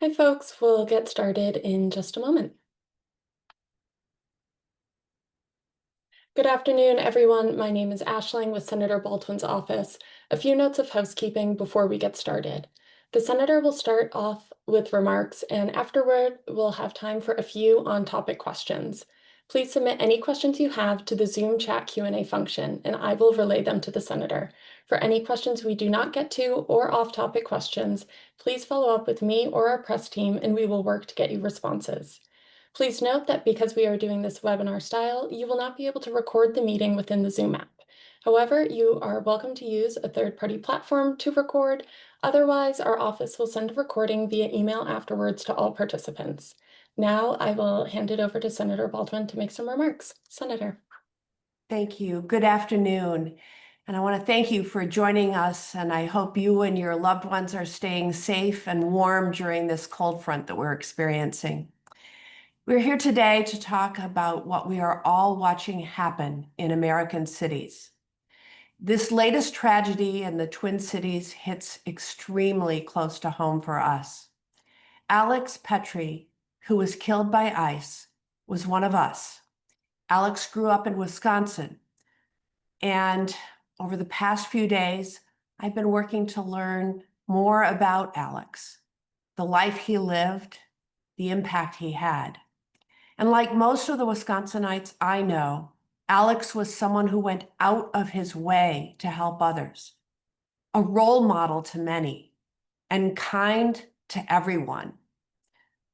Hi, folks. We'll get started in just a moment. Good afternoon, everyone. My name is Ashling with Senator Baldwin's office. A few notes of housekeeping before we get started. The senator will start off with remarks, and afterward, we'll have time for a few on-topic questions. Please submit any questions you have to the Zoom chat Q&A function, and I will relay them to the senator. For any questions we do not get to or off-topic questions, please follow up with me or our press team, and we will work to get you responses. Please note that because we are doing this webinar style, you will not be able to record the meeting within the Zoom app. However, you are welcome to use a third-party platform to record. Otherwise, our office will send a recording via email afterwards to all participants. Now I will hand it over to Senator Baldwin to make some remarks. Senator. Thank you. Good afternoon. And I want to thank you for joining us, and I hope you and your loved ones are staying safe and warm during this cold front that we're experiencing. We're here today to talk about what we are all watching happen in American cities. This latest tragedy in the Twin Cities hits extremely close to home for us. Alex Petrie, who was killed by ICE, was one of us. Alex grew up in Wisconsin, and over the past few days, I've been working to learn more about Alex, the life he lived, the impact he had. And like most of the Wisconsinites I know, Alex was someone who went out of his way to help others, a role model to many, and kind to everyone.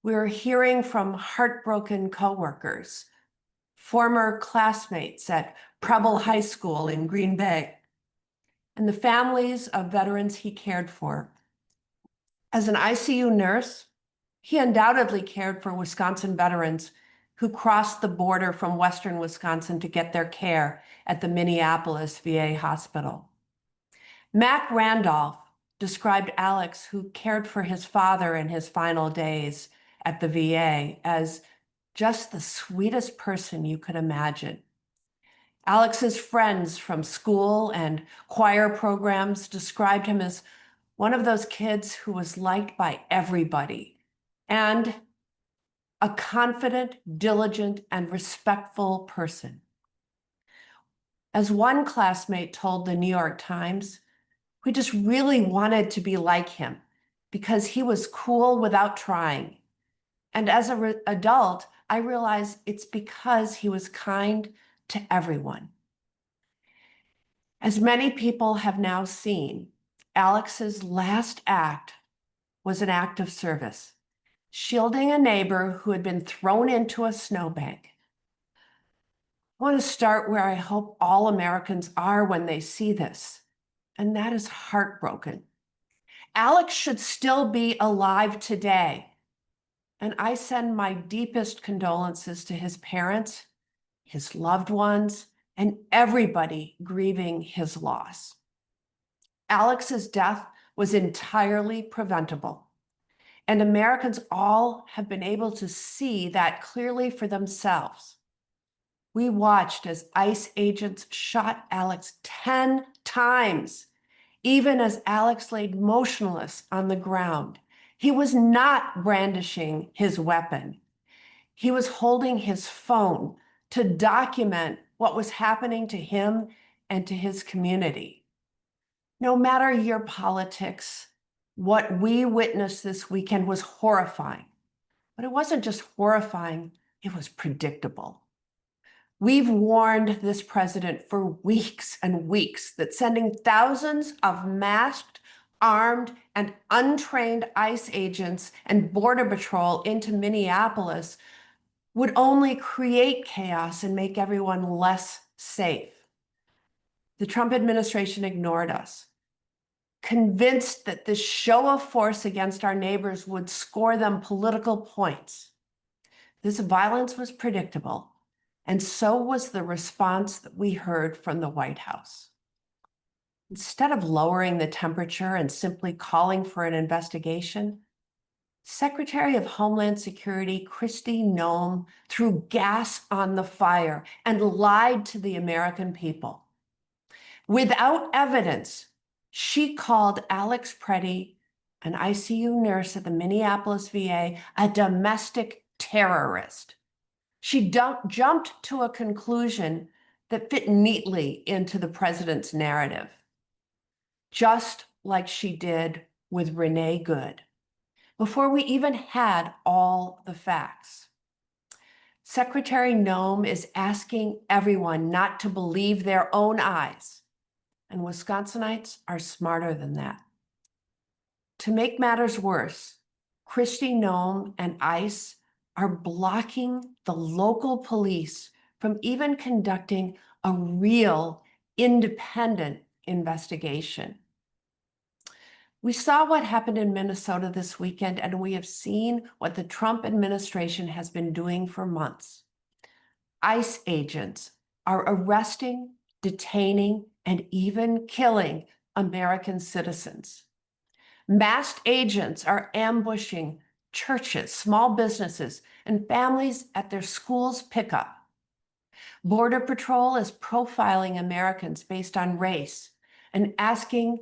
We're hearing from heartbroken coworkers, former classmates at Preble High School in Green Bay, and the families of veterans he cared for. As an ICU nurse, he undoubtedly cared for Wisconsin veterans who crossed the border from Western Wisconsin to get their care at the Minneapolis VA hospital. Mac Randolph described Alex, who cared for his father in his final days at the VA, as just the sweetest person you could imagine. Alex's friends from school and choir programs described him as one of those kids who was liked by everybody and a confident, diligent, and respectful person. As one classmate told the New York Times, we just really wanted to be like him because he was cool without trying. And as an adult, I realized it's because he was kind to everyone. As many people have now seen, Alex's last act was an act of service, shielding a neighbor who had been thrown into a snowbank. I want to start where I hope all Americans are when they see this, and that is heartbroken. Alex should still be alive today, and I send my deepest condolences to his parents, his loved ones, and everybody grieving his loss. Alex's death was entirely preventable. And Americans all have been able to see that clearly for themselves. We watched as ICE agents shot Alex 10 times, even as Alex laid motionless on the ground. He was not brandishing his weapon. He was holding his phone to document what was happening to him and to his community. No matter your politics, what we witnessed this weekend was horrifying. But it wasn't just horrifying, it was predictable. We've warned this president for weeks and weeks that sending thousands of masked, armed, and untrained ICE agents and Border Patrol into Minneapolis would only create chaos and make everyone less safe. The Trump administration ignored us, convinced that this show of force against our neighbors would score them political points. This violence was predictable, and so was the response that we heard from the White House. Instead of lowering the temperature and simply calling for an investigation, Secretary of Homeland Security Kristi Noem threw gas on the fire and lied to the American people. Without evidence, she called Alex Petrie an ICU nurse at the Minneapolis VA, a domestic terrorist. She jumped to a conclusion that fit neatly into the president's narrative, just like she did with Renee Good, before we even had all the facts. Secretary Noem is asking everyone not to believe their own eyes, and Wisconsinites are smarter than that. To make matters worse, Kristi, Noem, and ICE are blocking the local police from even conducting a real independent investigation. We saw what happened in Minnesota this weekend, and we have seen what the Trump administration has been doing for months. ICE agents are arresting, detaining, and even killing American citizens. Masked agents are ambushing churches, small businesses, and families at their schools' pickup. Border Patrol is profiling Americans based on race and acting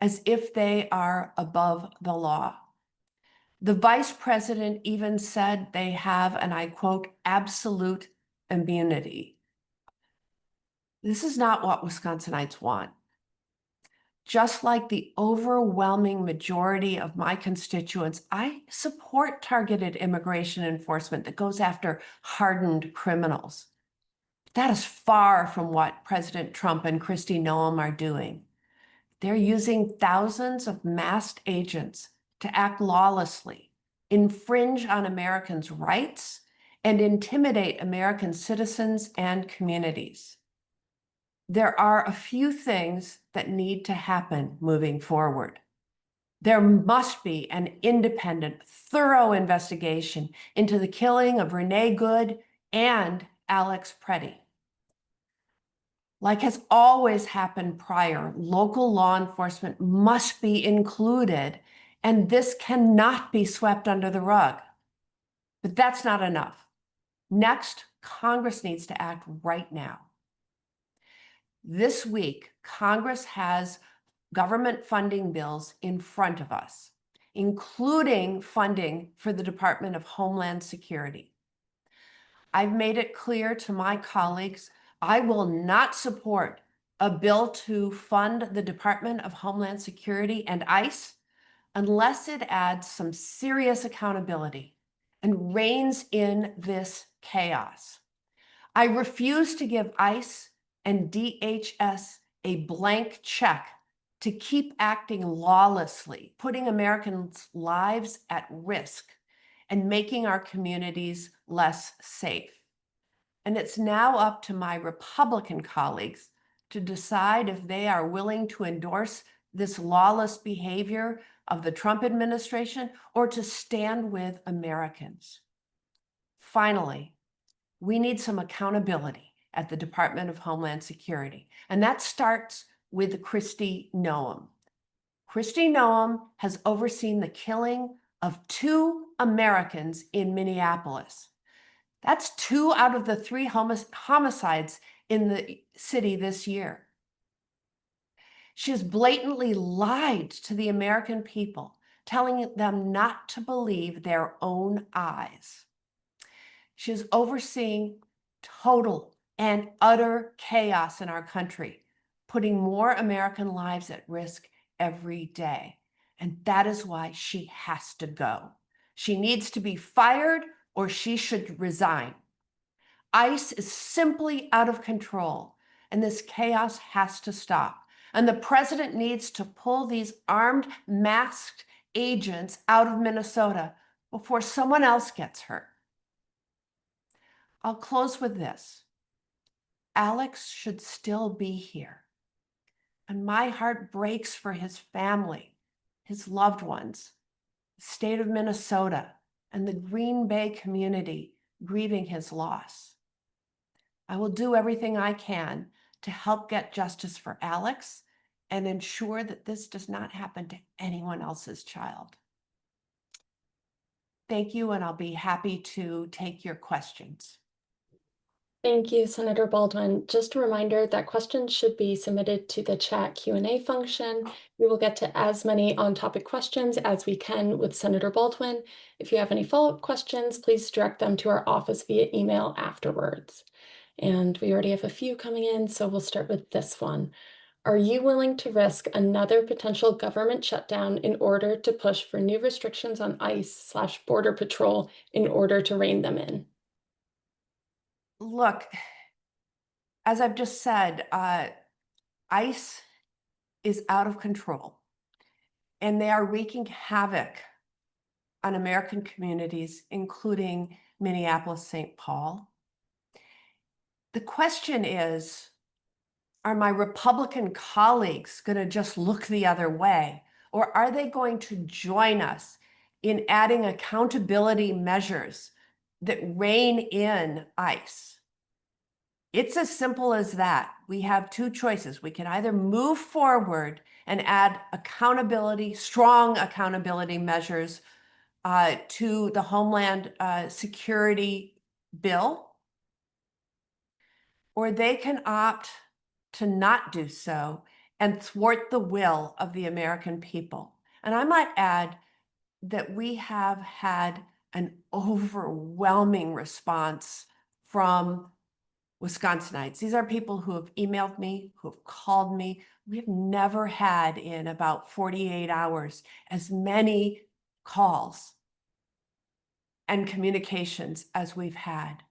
as if they are above the law. The vice president even said they have, and I quote, absolute immunity. This is not what Wisconsinites want. Just like the overwhelming majority of my constituents, I support targeted immigration enforcement that goes after hardened criminals. That is far from what President Trump and Kristi Noem are doing. They're using thousands of masked agents to act lawlessly, infringe on Americans' rights, and intimidate American citizens and communities. There are a few things that need to happen moving forward. There must be an independent, thorough investigation into the killing of Renee Good and Alex Preddy. Like has always happened prior, local law enforcement must be included, and this cannot be swept under the rug. But that's not enough. Next, Congress needs to act right now. This week, Congress has government funding bills in front of us, including funding for the Department of Homeland Security. I've made it clear to my colleagues, I will not support a bill to fund the Department of Homeland Security and ICE unless it adds some serious accountability and reins in this chaos. I refuse to give ICE and DHS a blank check to keep acting lawlessly, putting Americans' lives at risk and making our communities less safe. And it's now up to my Republican colleagues to decide if they are willing to endorse this lawless behavior of the Trump administration or to stand with Americans. Finally, we need some accountability at the Department of Homeland Security, and that starts with Kristi Noem. Kristi Noem has overseen the killing of 2 Americans in Minneapolis. That's 2 out of the 3 homicides in the city this year. She has blatantly lied to the American people, telling them not to believe their own eyes. She is overseeing total and utter chaos in our country, putting more American lives at risk every day. And that is why she has to go. She needs to be fired or she should resign. ICE is simply out of control, and this chaos has to stop. And the president needs to pull these armed, masked agents out of Minnesota before someone else gets hurt. I'll close with this. Alex should still be here. And my heart breaks for his family, his loved ones, the state of Minnesota, and the Green Bay community grieving his loss. I will do everything I can to help get justice for Alex and ensure that this does not happen to anyone else's child. Thank you, and I'll be happy to take your questions. Thank you, Senator Baldwin. Just a reminder that questions should be submitted to the chat Q&A function. We will get to as many on-topic questions as we can with Senator Baldwin. If you have any follow-up questions, please direct them to our office via email afterwards. And we already have a few coming in, so we'll start with this one. Are you willing to risk another potential government shutdown in order to push for new restrictions on ICE/Border Patrol in order to rein them in? Look, as I've just said, ICE is out of control, and they are wreaking havoc on American communities, including Minneapolis, St. Paul. The question is, are my Republican colleagues going to just look the other way? Or are they going to join us in adding accountability measures that rein in ICE? It's as simple as that. We have two choices. We can either move forward and add accountability, strong accountability measures to the Homeland Security bill, or they can opt to not do so and thwart the will of the American people. And I might add that we have had an overwhelming response from Wisconsinites. These are people who have emailed me, who have called me. We have never had in about 48 hours as many calls and communications as we've had.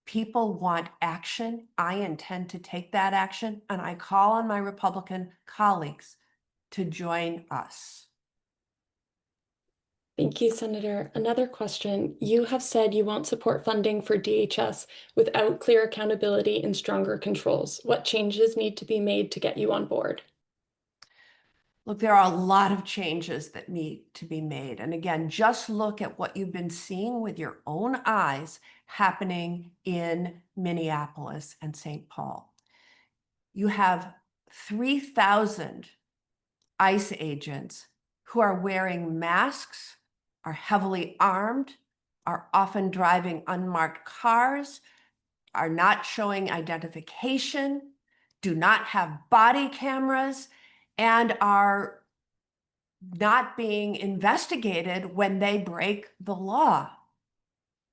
People want action. I intend to take that action, and I call on my Republican colleagues to join us. Thank you, Senator. Another question. You have said you won't support funding for DHS without clear accountability and stronger controls. What changes need to be made to get you on board? Look, there are a lot of changes that need to be made. And again, just look at what you've been seeing with your own eyes happening in Minneapolis and St. Paul. You have 3,000 ICE agents who are wearing masks, are heavily armed, are often driving unmarked cars, are not showing identification, do not have body cameras, and are not being investigated when they break the law.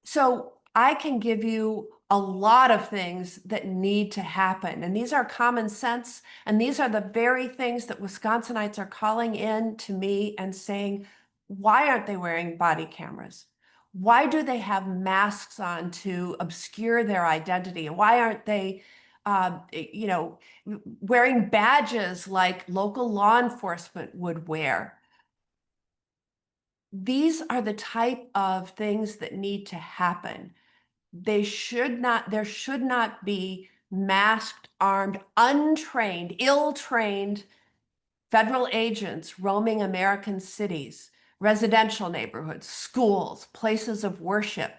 So I can give you a lot of things that need to happen. And these are common sense. And these are the very things that Wisconsinites are calling in to me and saying, why aren't they wearing body cameras? Why do they have masks on to obscure their identity? Why aren't they, wearing badges like local law enforcement would wear? These are the type of things that need to happen. There should not be masked, armed, untrained, ill-trained federal agents roaming American cities, residential neighborhoods, schools, places of worship.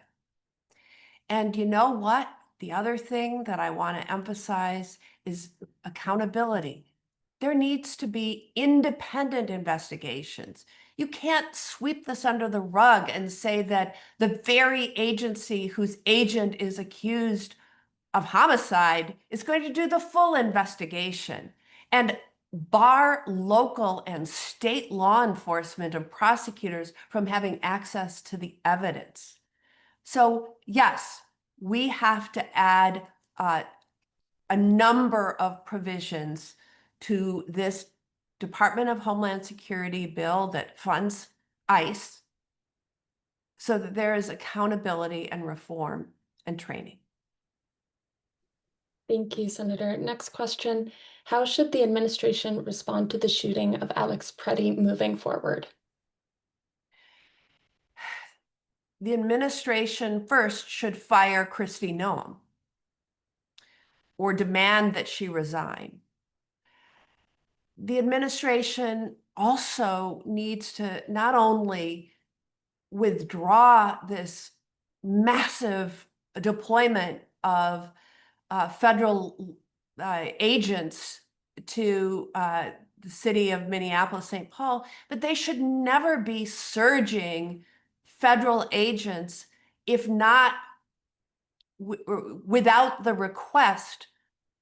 And you know what? The other thing that I want to emphasize is accountability. There needs to be independent investigations. You can't sweep this under the rug and say that the very agency whose agent is accused of homicide is going to do the full investigation and bar local and state law enforcement and prosecutors from having access to the evidence. So yes, we have to add a number of provisions to this Department of Homeland Security bill that funds ICE so that there is accountability and reform and training. Thank you, Senator. Next question. How should the administration respond to the shooting of Alex Preddy moving forward? The administration first should fire Kristi Noem or demand that she resign. The administration also needs to not only withdraw this massive deployment of federal agents to the city of Minneapolis, St. Paul, but they should never be surging federal agents, if not without the request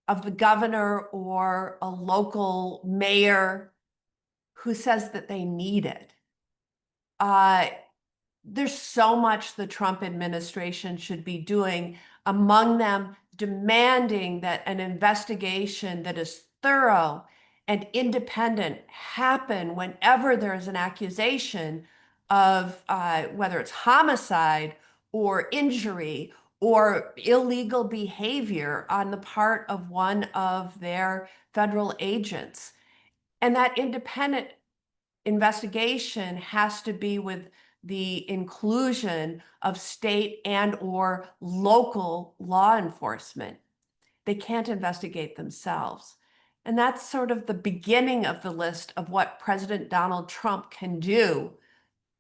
of the governor or a local mayor who says that they need it. There's so much the Trump administration should be doing, among them demanding that an investigation that is thorough and independent happen whenever there's an accusation of whether it's homicide or injury or illegal behavior on the part of one of their federal agents. And that independent investigation has to be with the inclusion of state and or local law enforcement. They can't investigate themselves. And that's sort of the beginning of the list of what President Donald Trump can do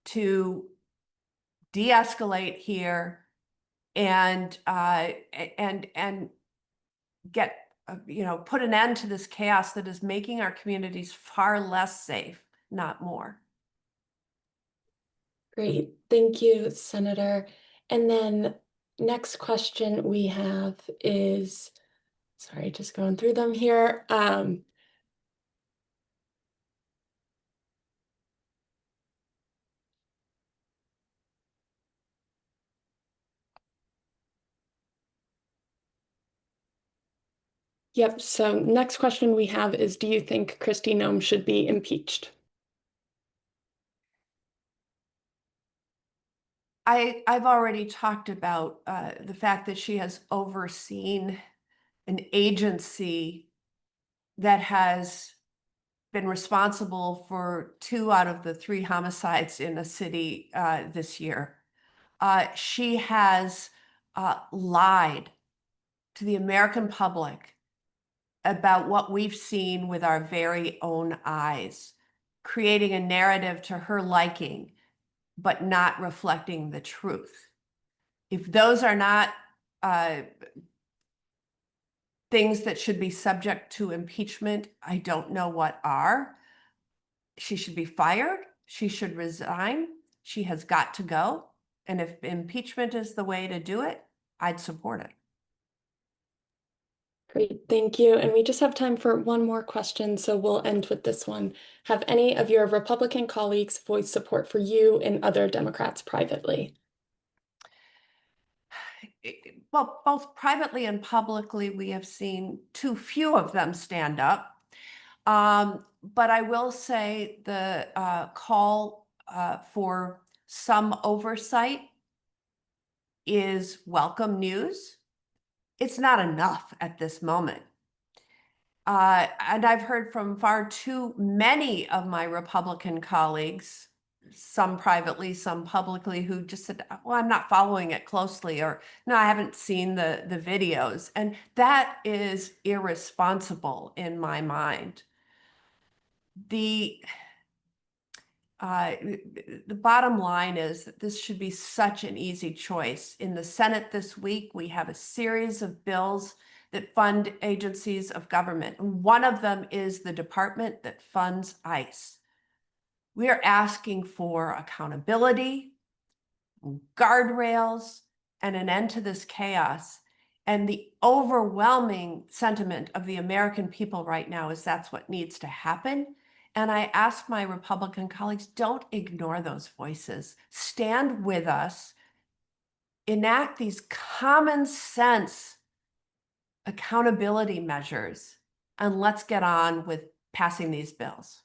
to de-escalate here and get put an end to this chaos that is making our communities far less safe, not more. Great. Thank you, Senator. And then next question we have is, sorry, just going through them here. Yep, so next question we have is, do you think Kristi Noem should be impeached? I've already talked about the fact that she has overseen an agency that has been responsible for 2 out of the 3 homicides in a city this year. She has lied to the American public about what we've seen with our very own eyes, creating a narrative to her liking, but not reflecting the truth. If those are not things that should be subject to impeachment, I don't know what are. She should be fired. She should resign. She has got to go. And if impeachment is the way to do it, I'd support it. Great, thank you. And we just have time for one more question, so we'll end with this one. Have any of your Republican colleagues voiced support for you and other Democrats privately? Well, both privately and publicly, we have seen too few of them stand up. But I will say the call for some oversight is welcome news. It's not enough at this moment. And I've heard from far too many of my Republican colleagues, some privately, some publicly, who just said, well, I'm not following it closely, or no, I haven't seen the videos. And that is irresponsible in my mind. The bottom line is that this should be such an easy choice. In the Senate this week, we have a series of bills that fund agencies of government. And one of them is the department that funds ICE. We are asking for accountability, guardrails, and an end to this chaos. And the overwhelming sentiment of the American people right now is that's what needs to happen. And I ask my Republican colleagues, don't ignore those voices. Stand with us. Enact these common sense accountability measures, and let's get on with passing these bills.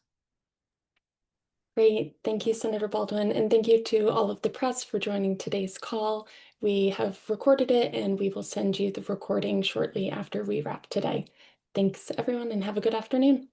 Great. Thank you, Senator Baldwin. And thank you to all of the press for joining today's call. We have recorded it and we will send you the recording shortly after we wrap today. Thanks, everyone, and have a good afternoon.